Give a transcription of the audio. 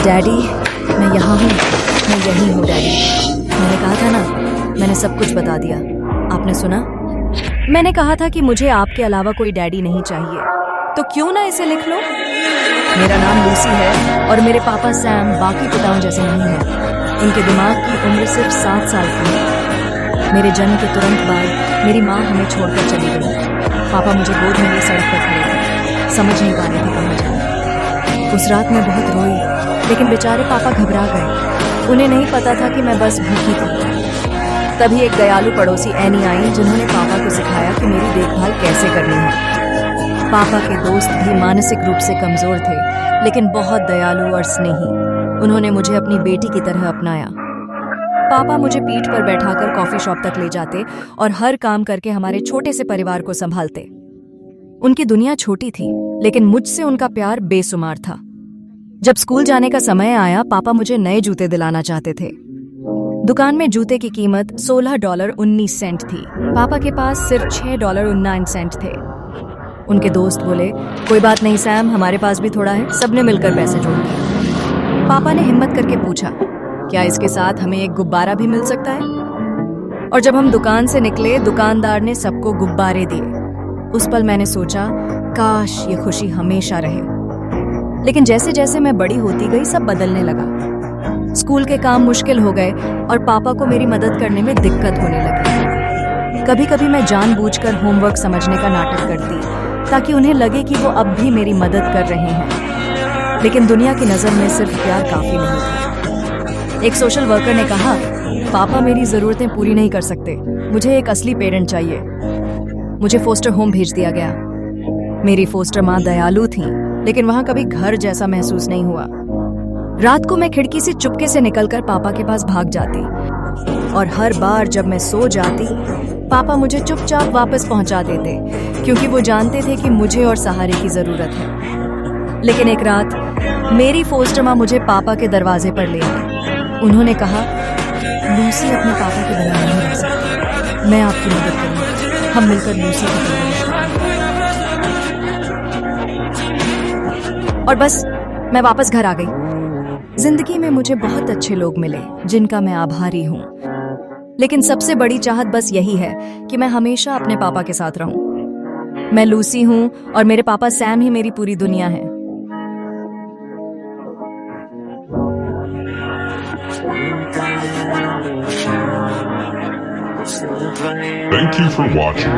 Daddy, मैं यहाँ हूँ, मैं यहीं हूँ डैडी। मैंने कहा था ना, मैंने सब कुछ बता दिया। आपने सुना? मैंने कहा था कि मुझे आपके अलावा कोई डैडी नहीं चाहिए, तो क्यों ना इसे लिख लो। मेरा नाम लूसी है और मेरे पापा सैम बाकी पिताओं जैसे नहीं हैं। उनके दिमाग की उम्र सिर्फ 7 साल की है। मेरे जन्म के तुरंत बाद मेरी माँ हमें छोड़कर चली गई। पापा मुझे गोद में लिए सड़क पर खड़े थे, समझ नहीं पा रहे थे कहाँ जाए। उस रात मैं बहुत रोई, लेकिन बेचारे पापा घबरा गए। उन्हें नहीं पता था कि मैं बस भूखी थी। तभी एक दयालु पड़ोसी एनी आई, जिन्होंने पापा को सिखाया कि मेरी देखभाल कैसे करनी है। पापा के दोस्त भी मानसिक रूप से कमजोर थे, लेकिन बहुत दयालु और स्नेही। उन्होंने मुझे अपनी बेटी की तरह अपनाया। पापा मुझे पीठ पर बैठाकर कॉफी शॉप तक ले जाते और हर काम करके हमारे छोटे से परिवार को संभालते। उनकी दुनिया छोटी थी, लेकिन मुझसे उनका प्यार बेसुमार था। जब स्कूल जाने का समय आया, पापा मुझे नए जूते दिलाना चाहते थे। दुकान में जूते की कीमत $16.19 थी। पापा के पास सिर्फ $6.09 थे। उनके दोस्त बोले, कोई बात नहीं सैम, हमारे पास भी थोड़ा है, सबने मिलकर पैसे जोड़ दिए। पापा ने हिम्मत करके पूछा, क्या इसके साथ हमें एक गुब्बारा भी मिल सकता है? और जब हम दुकान से निकले, दुकानदार ने सबको गुब्बारे दिए। उस पल मैंने सोचा, काश ये खुशी हमेशा रहे। लेकिन जैसे जैसे मैं बड़ी होती गई, सब बदलने लगा। स्कूल के काम मुश्किल हो गए और पापा को मेरी मदद करने में दिक्कत होने लगी। कभी कभी मैं जानबूझकर होमवर्क समझने का नाटक करती, ताकि उन्हें लगे कि वो अब भी मेरी मदद कर रहे हैं। लेकिन दुनिया की नज़र में सिर्फ प्यार काफी नहीं था। एक सोशल वर्कर ने कहा, पापा मेरी जरूरतें पूरी नहीं कर सकते, मुझे एक असली पेरेंट चाहिए। मुझे फोस्टर होम भेज दिया गया। मेरी फोस्टर माँ दयालु थी, लेकिन वहां कभी घर जैसा महसूस नहीं हुआ। रात को मैं खिड़की से चुपके से निकलकर पापा के पास भाग जाती, और हर बार जब मैं सो जाती, पापा मुझे चुपचाप वापस पहुंचा देते, क्योंकि वो जानते थे कि मुझे और सहारे की जरूरत है। लेकिन एक रात मेरी फोस्टर माँ मुझे पापा के दरवाजे पर ले आई। उन्होंने कहा, लूसी अपने पापा के बिना नहीं रह सकती, मैं आपकी मदद करूंगी, हम मिलकर लूसी की परवरिश करेंगे। और बस मैं वापस घर आ गई। जिंदगी में मुझे बहुत अच्छे लोग मिले, जिनका मैं आभारी हूँ। लेकिन सबसे बड़ी चाहत बस यही है कि मैं हमेशा अपने पापा के साथ रहूं। मैं लूसी हूँ और मेरे पापा सैम ही मेरी पूरी दुनिया है। Thank you for watching.